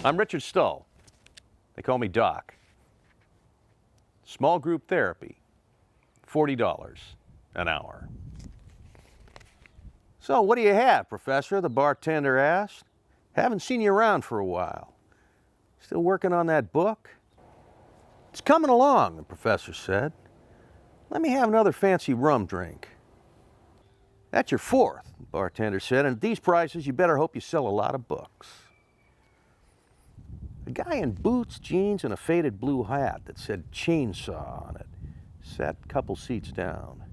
I'm Richard Stull. They call me Doc. Small group therapy, $40 an hour. So what do you have, Professor? The bartender asked. Haven't seen you around for a while. Still working on that book? It's coming along, the professor said. Let me have another fancy rum drink. That's your fourth, the bartender said, and at these prices you better hope you sell a lot of books. A guy in boots, jeans, and a faded blue hat that said chainsaw on it sat a couple seats down.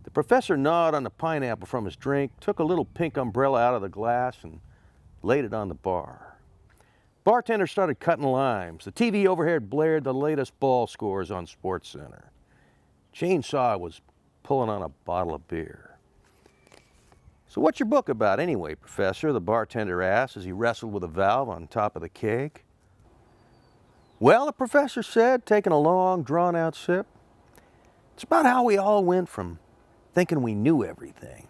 The professor gnawed on the pineapple from his drink, took a little pink umbrella out of the glass, and laid it on the bar. Bartender started cutting limes. The TV overhead blared the latest ball scores on SportsCenter. Chainsaw was pulling on a bottle of beer. So what's your book about anyway, Professor? The bartender asked as he wrestled with a valve on top of the keg. Well, the professor said, taking a long, drawn-out sip, it's about how we all went from thinking we knew everything,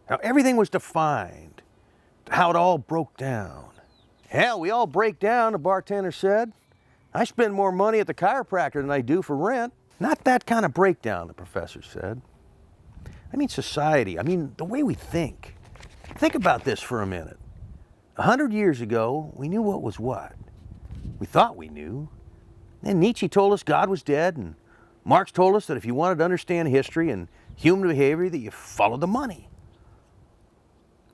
how everything was defined, to how it all broke down. Hell, we all break down, the bartender said. I spend more money at the chiropractor than I do for rent. Not that kind of breakdown, the professor said. I mean society, I mean the way we think. Think about this for a minute. 100 years ago, we knew what was what. We thought we knew. Then Nietzsche told us God was dead, and Marx told us that if you wanted to understand history and human behavior, that you followed the money.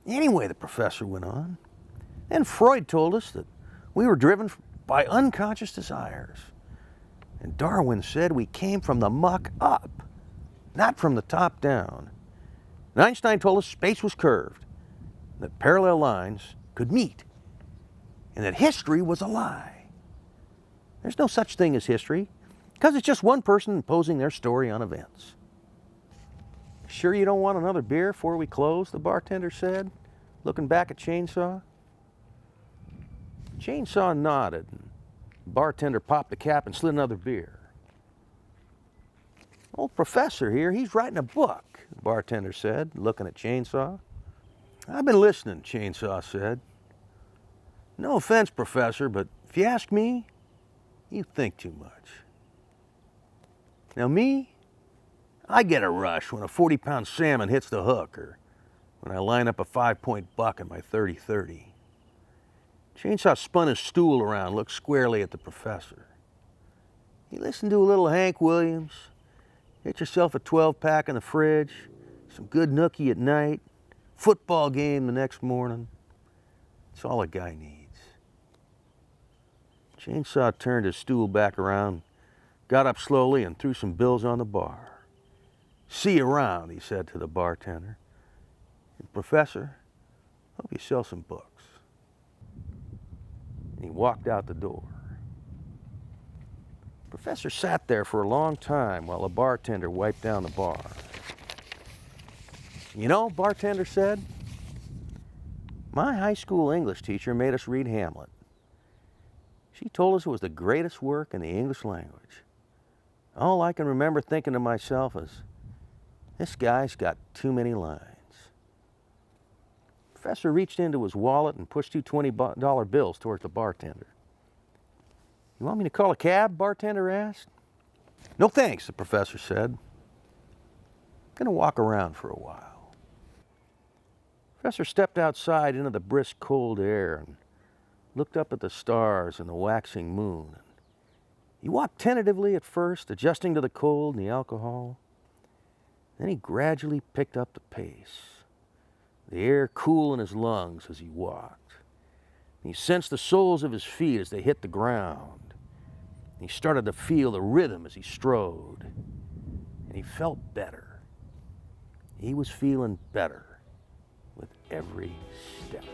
Anyway, the professor went on, then Freud told us that we were driven by unconscious desires. And Darwin said we came from the muck up, not from the top down. And Einstein told us space was curved, that parallel lines could meet, and that history was a lie. There's no such thing as history, because it's just one person imposing their story on events. Sure you don't want another beer before we close, the bartender said, looking back at Chainsaw. Chainsaw nodded, and the bartender popped the cap and slid another beer. Old professor here, he's writing a book, the bartender said, looking at Chainsaw. I've been listening, Chainsaw said. No offense, Professor, but if you ask me, you think too much. Now me, I get a rush when a 40-pound salmon hits the hook, or when I line up a 5-point buck in my 30-30. Chainsaw spun his stool around, looked squarely at the professor. You listen to a little Hank Williams, get yourself a 12-pack in the fridge, some good nookie at night, football game the next morning. It's all a guy needs. Chainsaw turned his stool back around, got up slowly and threw some bills on the bar. See you around, he said to the bartender. And Professor, hope you sell some books. And he walked out the door. The professor sat there for a long time while the bartender wiped down the bar. You know, bartender said, my high school English teacher made us read Hamlet. She told us it was the greatest work in the English language. All I can remember thinking to myself is, this guy's got too many lines. The professor reached into his wallet and pushed two $20 bills towards the bartender. You want me to call a cab? Bartender asked. No thanks, the professor said. I'm going to walk around for a while. The professor stepped outside into the brisk cold air and looked up at the stars and the waxing moon. He walked tentatively at first, adjusting to the cold and the alcohol. Then he gradually picked up the pace, the air cool in his lungs as he walked. He sensed the soles of his feet as they hit the ground. He started to feel the rhythm as he strode. And he felt better. He was feeling better with every step.